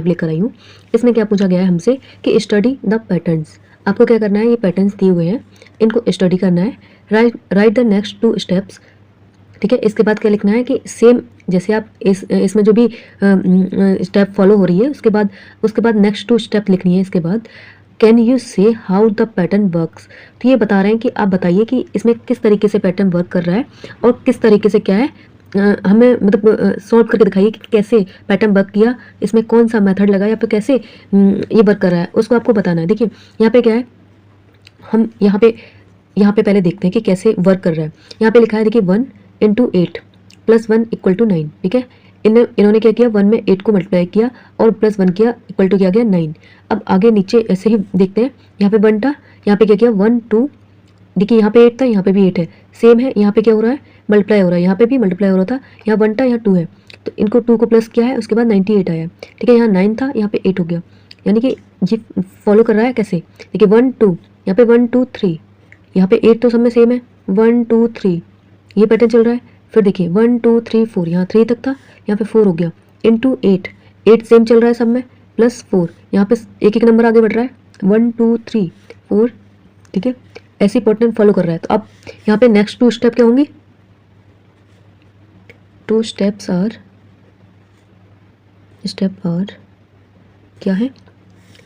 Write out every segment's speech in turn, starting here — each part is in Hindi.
स्टेप लेकर आई हूँ। इसमें क्या पूछा गया है हमसे कि स्टडी द पैटर्न्स। आपको क्या करना है, ये पैटर्न्स दिए हुए हैं, इनको स्टडी करना है। Right the next 2 steps. ठीक है, इसके बाद क्या लिखना है कि सेम जैसे आप इसमें जो भी स्टेप फॉलो हो रही है उसके बाद नेक्स्ट 2 स्टेप लिखनी है। इसके बाद कैन यू से हाउ द पैटर्न वर्क्स। तो ये बता रहे हैं कि आप बताइए कि इसमें किस तरीके से पैटर्न वर्क कर रहा है और किस तरीके से क्या है हमें मतलब सॉल्व करके दिखाइए कि कैसे पैटर्न वर्क किया, इसमें कौन सा मेथड लगा या फिर कैसे ये वर्क कर रहा है, उसको आपको बताना है। देखिए यहाँ पे क्या है, हम यहाँ पे पहले देखते हैं कि कैसे वर्क कर रहा है। यहाँ पे लिखा है देखिए 1 × 8 + 1 = 9। ठीक है, इन्होंने क्या किया, 1 में 8 को मल्टीप्लाई किया और +1 किया, इक्वल टू क्या गया 9। अब आगे नीचे ऐसे ही देखते हैं, यहाँ पे 1 था, यहाँ पे क्या किया 1 2, देखिए यहाँ पे 8 था, यहाँ पे भी 8 है, सेम है। यहाँ पे क्या हो रहा है, मल्टीप्लाई हो रहा है, यहाँ पे भी मल्टीप्लाई हो रहा था, यहाँ 1 था, यहाँ 2 है, तो इनको 2 को प्लस किया है, उसके बाद 98 आया। ठीक है, यहाँ 9 था, यहाँ पे 8 हो गया, यानी कि ये फॉलो कर रहा है कैसे। देखिए 1 2, यहाँ पे 1 2 3, यहाँ पे 8 तो सब में सेम है, 1 2 3, ये पैटर्न चल रहा है। फिर देखिए 1 2 3 4, यहाँ 3 तक था, यहाँ पे 4 हो गया, इंटू 8, 8 सेम चल रहा है सब में, +4, यहाँ पे एक एक नंबर आगे बढ़ रहा है, 1 2 3 4। ठीक है, ऐसी पैटर्न फॉलो कर रहा है। तो अब यहाँ पे नेक्स्ट 2 स्टेप क्या होंगी, 2 स्टेप्स आर क्या है,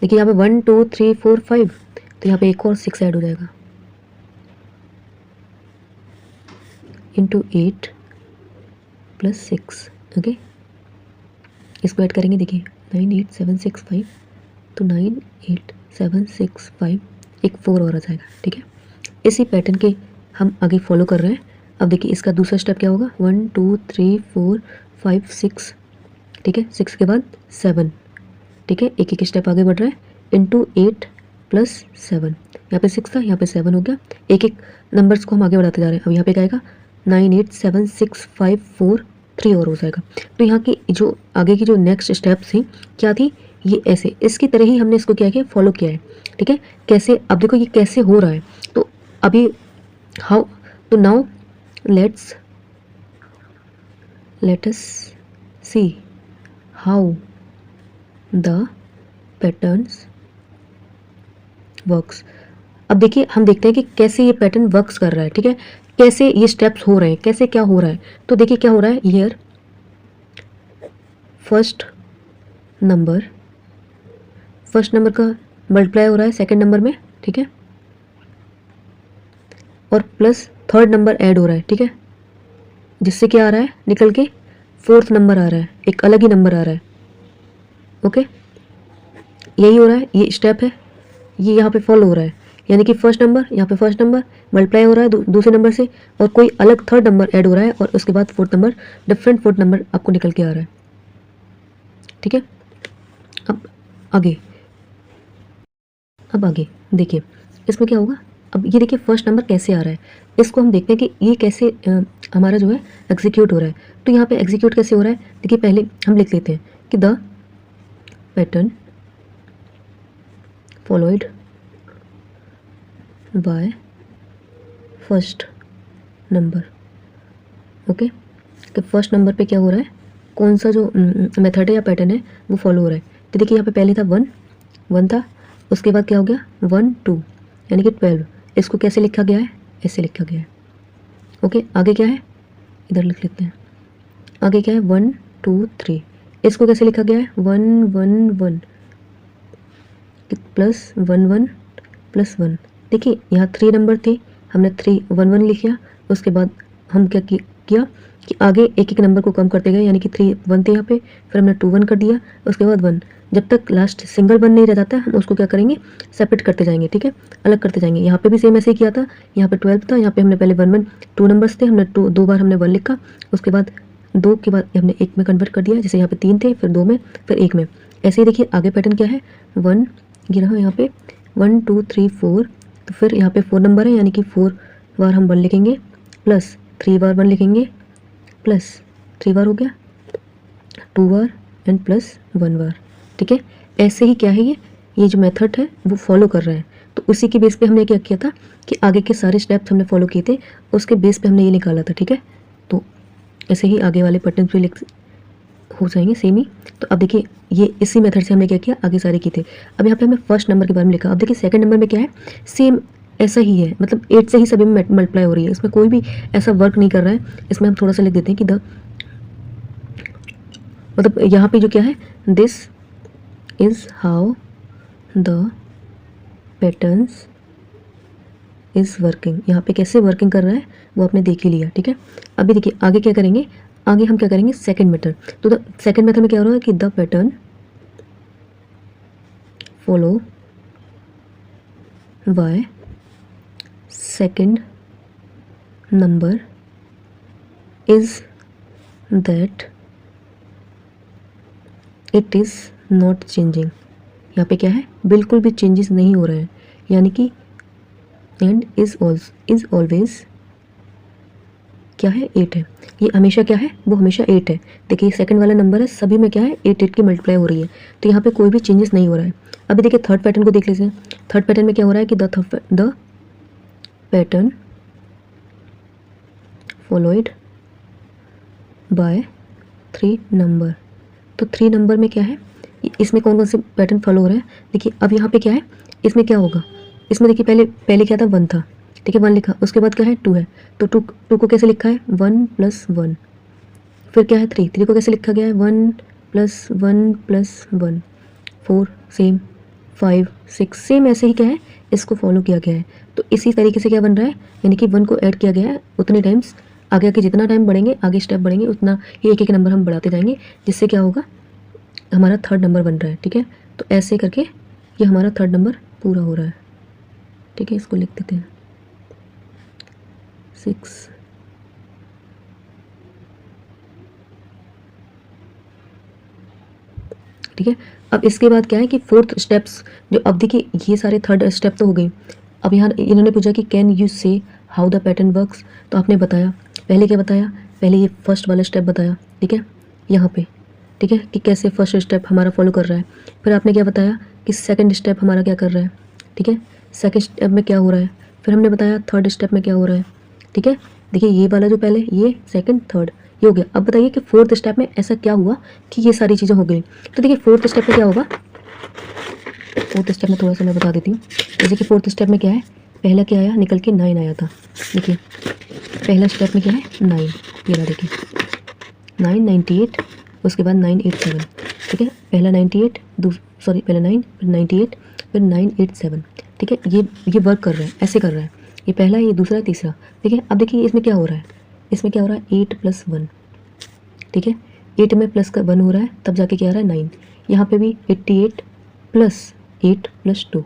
देखिए यहाँ पे 1 2 3 4 5, तो यहाँ पे एक और 6 ऐड हो जाएगा, इंटू 8 + 6। ओके, इसको ऐड करेंगे, देखिए 9 8 7 6 5, तो 9 8 7 6 5, एक 4 और आ जाएगा। ठीक है, इसी पैटर्न के हम आगे फॉलो कर रहे हैं। अब देखिए इसका दूसरा स्टेप क्या होगा, 1 2 3 4 5 6। ठीक है, 6 के बाद 7। ठीक है, एक एक स्टेप आगे बढ़ रहा है, इंटू 8 + 7, यहाँ पे 6 था, यहाँ पे 7 हो गया, एक एक नंबर्स को हम आगे बढ़ाते जा रहे हैं। अब यहाँ पे क्या आएगा, 9 8 7 6 5 4 3 और हो जाएगा। तो यहाँ की जो आगे की जो नेक्स्ट स्टेप थी क्या थी, ये ऐसे इसकी तरह ही हमने इसको क्या किया, फॉलो किया है। ठीक है, कैसे, अब देखो ये कैसे हो रहा है, तो अभी हाउ, तो now let us see how the patterns works. अब देखिए हम देखते हैं कि कैसे ये पैटर्न वर्क्स कर रहा है। ठीक है, कैसे ये स्टेप्स हो रहे हैं, कैसे क्या हो रहा है। तो देखिए क्या हो रहा है, हियर फर्स्ट नंबर का मल्टीप्लाई हो रहा है सेकंड नंबर में। ठीक है, और प्लस थर्ड नंबर ऐड हो रहा है। ठीक है, जिससे क्या आ रहा है, निकल के 4th नंबर आ रहा है, एक अलग ही नंबर आ रहा है। ओके, यही हो रहा है, ये स्टेप है, ये यहाँ पे फॉलो हो रहा है, यानी कि फर्स्ट नंबर, यहाँ पे फर्स्ट नंबर मल्टीप्लाई हो रहा है दूसरे नंबर से, और कोई अलग थर्ड नंबर ऐड हो रहा है, और उसके बाद 4th number, different 4th number आपको निकल के आ रहा है। ठीक है, अब आगे देखिए इसमें क्या होगा। अब ये देखिए फर्स्ट नंबर कैसे आ रहा है, इसको हम देखते हैं कि ये कैसे हमारा जो है एग्जीक्यूट हो रहा है। तो यहाँ पे एग्जीक्यूट कैसे हो रहा है, देखिए पहले हम लिख लेते हैं कि the pattern followed by first number. Okay, तो फर्स्ट नंबर पे क्या हो रहा है, कौन सा जो मेथड है या पैटर्न है वो फॉलो हो रहा है। तो देखिए यहाँ पे पहले था 1 था, उसके बाद क्या हो गया 1 2, यानी कि 12। इसको कैसे लिखा गया है, ऐसे लिखा गया है। ओके, आगे क्या है, इधर लिख लेते हैं, आगे क्या है 1 2 3, इसको कैसे लिखा गया है 1 1 1 + 1 1 + 1। देखिए यहाँ 3 नंबर थे, हमने 3 1 1 लिखा, उसके बाद हम क्या किया कि आगे एक एक नंबर को कम करते गए, यानी कि 3 1 थे यहाँ पे, फिर हमने 2 1 कर दिया, उसके बाद 1, जब तक लास्ट सिंगल 1 नहीं रह जाता हम उसको क्या करेंगे, सेपरेट करते जाएंगे। ठीक है, अलग करते जाएंगे। यहाँ पे भी सेम ऐसे ही किया था, यहाँ पे 12 था, यहाँ पे हमने पहले 1 1 2 नंबर्स थे, हमने 2 बार हमने 1 लिखा, उसके बाद 2 के बाद हमने 1 में कन्वर्ट कर दिया, जैसे यहाँ पे 3 थे, फिर 2 में, फिर 1 में। ऐसे ही देखिए आगे पैटर्न क्या है, 1 ये रहा, यहाँ पे 1 2 3 4, तो फिर यहाँ पे 4 नंबर है, यानी कि 4 बार हम 1 लिखेंगे, प्लस 3 बार 1 लिखेंगे, प्लस 3 बार हो गया, 2 बार एंड प्लस 1 बार। ठीक है, ऐसे ही क्या है, ये जो मेथड है वो फॉलो कर रहा है। तो उसी के बेस पे हमने क्या किया था कि आगे के सारे स्टेप्स हमने फॉलो किए थे, उसके बेस पे हमने ये निकाला था। ठीक है, तो ऐसे ही आगे वाले पैटर्न पे हो जाएंगे सेम ही। तो अब देखिए ये इसी मेथड से हमने क्या किया, आगे सारे किए थे। अब यहाँ पे हमें फर्स्ट नंबर के बारे में लिखा। अब देखिए सेकंड नंबर में क्या है, सेम ऐसा ही है, मतलब 8 से ही सभी में मल्टीप्लाई हो रही है, इसमें कोई भी ऐसा वर्क नहीं कर रहा है। इसमें हम थोड़ा सा लिख देते हैं कि द, मतलब यहाँ पे जो क्या है, this is how the patterns is working, यहाँ पे कैसे वर्किंग कर रहा है वो आपने देख ही लिया, ठीक है। अभी देखिए आगे क्या करेंगे, आगे हम क्या करेंगे, सेकंड मेथड। तो द सेकंड मेथड में क्या हो रहा है कि the pattern follow by second number is that it is not changing. यहाँ पे क्या है, बिल्कुल भी चेंजेस नहीं हो रहे हैं, यानी कि एंड इज ऑलवेज क्या है, 8 है। ये हमेशा क्या है, वो हमेशा 8 है। देखिए सेकंड वाला नंबर है, सभी में क्या है 8 की मल्टीप्लाई हो रही है, तो यहाँ पे कोई भी चेंजेस नहीं हो रहा है। अभी देखिए थर्ड पैटर्न को देख लीजिए। थर्ड पैटर्न में क्या हो रहा है कि the pattern followed bye 3 number. तो 3 नंबर में क्या है, इसमें कौन कौन से पैटर्न फॉलो हो रहा है। देखिए अब यहाँ पे क्या है, इसमें क्या होगा, इसमें देखिए पहले क्या था, 1 था, ठीक है, 1 लिखा, उसके बाद क्या है 2 है, तो 2 को कैसे लिखा है 1 + 1। फिर क्या है 3 को कैसे लिखा गया है 1 + 1 + 1, 4 सेम, 5 6 सेम, ऐसे ही क्या है इसको फॉलो किया गया है। तो इसी तरीके से क्या बन रहा है, यानी कि 1 को ऐड किया गया है, उतने टाइम्स आगे आगे जितना टाइम बढ़ेंगे, आगे स्टेप बढ़ेंगे, उतना ये एक एक नंबर हम बढ़ाते जाएंगे, जिससे क्या होगा हमारा थर्ड नंबर बन रहा है, ठीक है। तो ऐसे करके ये हमारा थर्ड नंबर पूरा हो रहा है, ठीक है। इसको लिख देते हैं 6, ठीक है। अब इसके बाद क्या है कि फोर्थ स्टेप्स जो, अब देखिए ये सारे थर्ड स्टेप तो हो गई। अब यहाँ इन्होंने पूछा कि कैन यू से हाउ द पैटर्न वर्क्स, तो आपने बताया, पहले क्या बताया, पहले ये फर्स्ट वाला स्टेप बताया, ठीक है, यहाँ पे, ठीक है, कि कैसे फर्स्ट स्टेप हमारा फॉलो कर रहा है। फिर आपने क्या बताया कि सेकंड स्टेप हमारा क्या कर रहा है, ठीक है, सेकंड स्टेप में क्या हो रहा है। फिर हमने बताया थर्ड स्टेप में क्या हो रहा है, ठीक है। देखिए ये वाला जो पहले, ये सेकंड थर्ड ये हो गया। अब बताइए कि फोर्थ स्टेप में ऐसा क्या हुआ कि ये सारी चीज़ें हो गई। तो देखिए फोर्थ स्टेप में क्या होगा, फोर्थ स्टेप में थोड़ा सा मैं बता देती हूँ। जैसे कि फोर्थ स्टेप में क्या है, पहला क्या आया, निकल के 9 आया था। देखिए पहला स्टेप में क्या है 9, ये रहा देखिए 9 98, उसके बाद 987, ठीक है। पहला 98, सॉरी पहला 9 फिर 98 फिर 987, ठीक है। ये वर्क कर रहा है, ऐसे कर रहा है, ये पहला, ये दूसरा, तीसरा, ठीक है। अब देखिए इसमें क्या हो रहा है, इसमें क्या हो रहा है 8 + 1, ठीक है, 8 में प्लस का 1 हो रहा है, तब जाके क्या आ रहा है 9। यहाँ पे भी 88 + 8 + 2,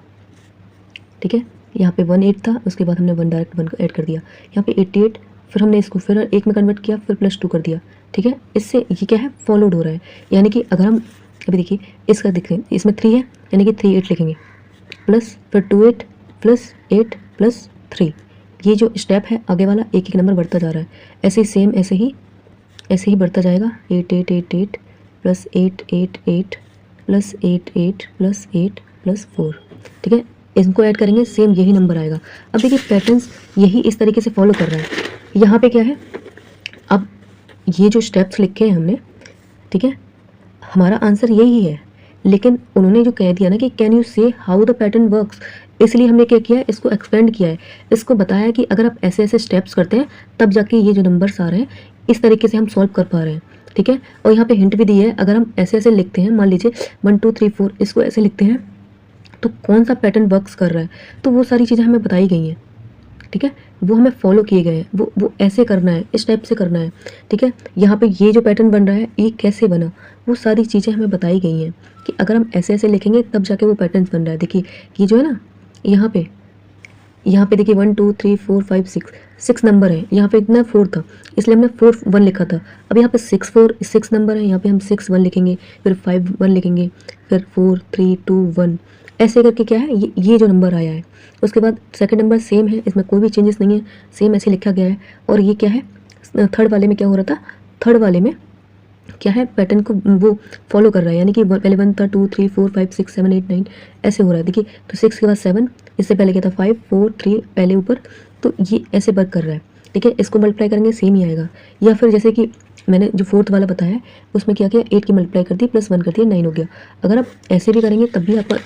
ठीक है। यहाँ पे 1 8 था, उसके बाद हमने 1 डायरेक्ट 1 को ऐड कर दिया। यहाँ पे 88, फिर हमने इसको फिर 1 में कन्वर्ट किया, फिर +2 कर दिया, ठीक है। इससे ये क्या है फॉलोड हो रहा है, यानी कि अगर हम अभी देखिए इसका देखें, इसमें 3 है, यानी कि 3 8 लिखेंगे, प्लस फिर 2 8 + 8 + 3। ये जो स्टेप है आगे वाला एक एक नंबर बढ़ता जा रहा है, ऐसे ही सेम ऐसे ही बढ़ता जाएगा। 8 8 8 8 + 8 8 8 + 8 8 + 8 + 4, ठीक है। इनको ऐड करेंगे, सेम यही नंबर आएगा। अब देखिए पैटर्न्स यही इस तरीके से फॉलो कर रहा है। यहाँ पे क्या है, अब ये जो स्टेप्स लिखे हैं हमने, ठीक है, हमारा आंसर यही है, लेकिन उन्होंने जो कह दिया ना कि कैन यू से हाउ द पैटर्न वर्क्स, इसलिए हमने क्या किया है, इसको एक्सपेंड किया है, इसको बताया कि अगर आप ऐसे ऐसे स्टेप्स करते हैं तब जाके ये जो नंबर्स आ रहे हैं इस तरीके से हम सॉल्व कर पा रहे हैं, ठीक है। और यहाँ पे हिंट भी दी है, अगर हम ऐसे ऐसे लिखते हैं, मान लीजिए 1 2 3 4 इसको ऐसे लिखते हैं, तो कौन सा पैटर्न वर्क्स कर रहा है, तो वो सारी चीज़ें हमें बताई गई हैं, ठीक है, वो हमें फॉलो किए गए हैं, वो ऐसे करना है, इस टाइप से करना है, ठीक है। यहाँ पे ये जो पैटर्न बन रहा है ये कैसे बना, वो सारी चीज़ें हमें बताई गई हैं कि अगर हम ऐसे ऐसे लिखेंगे तब जाके वो पैटर्न बन रहा है। देखिए ये जो है ना, यहाँ पे देखिए 1 2 3 4 5 6 नंबर है, यहाँ पे इतना 4 था, इसलिए हमने 4 1 लिखा था। अब यहाँ पे 6 नंबर है, यहाँ पे हम 6 1 लिखेंगे, फिर 5 1 लिखेंगे, फिर 4 3 2 1, ऐसे करके क्या है ये जो नंबर आया है। उसके बाद सेकंड नंबर सेम है, इसमें कोई भी चेंजेस नहीं है, सेम ऐसे लिखा गया है। और ये क्या है, थर्ड वाले में क्या हो रहा था, थर्ड वाले में क्या है पैटर्न को वो फॉलो कर रहा है, यानी कि पहले 1 था, 2 3 4 5 6 7 8 9 ऐसे हो रहा है। देखिए तो 6 के बाद 7, इससे पहले क्या था 5 4 3 पहले ऊपर, तो ये ऐसे वर्क कर रहा है, ठीक है। इसको मल्टीप्लाई करेंगे सेम ही आएगा। या फिर जैसे कि मैंने जो फोर्थ वाला बताया है उसमें क्या किया, 8 की मल्टीप्लाई कर दी प्लस 1 कर दिया 9 हो गया। अगर आप ऐसे भी करेंगे तब भी आपका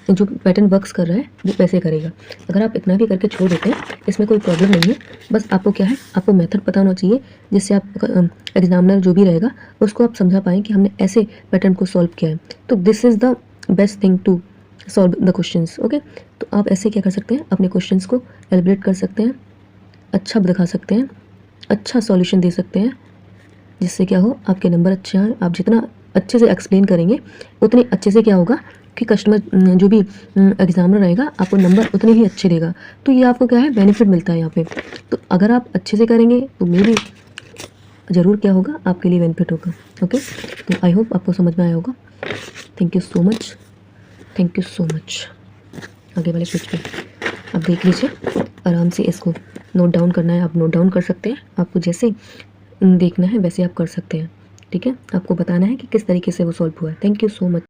जो पैटर्न वर्क्स कर रहा है वो वैसे करेगा। अगर आप इतना भी करके छोड़ देते हैं इसमें कोई प्रॉब्लम नहीं है, बस आपको क्या है, आपको मेथड पता होना चाहिए जिससे आप एग्जामिनर जो भी रहेगा उसको आप समझा पाएँ कि हमने ऐसे पैटर्न को सॉल्व किया है। तो this is the best thing to solve the questions. Okay, तो आप ऐसे क्या कर सकते हैं, अपने क्वेश्चंस को एलिब्रेट कर सकते हैं, अच्छा दिखा सकते हैं, अच्छा सॉल्यूशन दे सकते हैं, जिससे क्या हो, आपके नंबर अच्छे आए। आप जितना अच्छे से एक्सप्लेन करेंगे उतने अच्छे से क्या होगा कि कस्टमर जो भी एग्जामिनर रहेगा आपको नंबर उतने ही अच्छे देगा। तो ये आपको क्या है, बेनिफिट मिलता है यहाँ पे। तो अगर आप अच्छे से करेंगे तो मे भी ज़रूर क्या होगा, आपके लिए बेनिफिट होगा। ओके, तो आई होप आपको समझ में आया होगा। Thank you so much, thank you so much. आगे वाले पेज पे आप देख लीजिए, आराम से इसको नोट डाउन करना है, आप नोट डाउन कर सकते हैं। आपको जैसे देखना है वैसे आप कर सकते हैं। ठीक है, आपको बताना है कि किस तरीके से वो सॉल्व हुआ है। Thank you so much.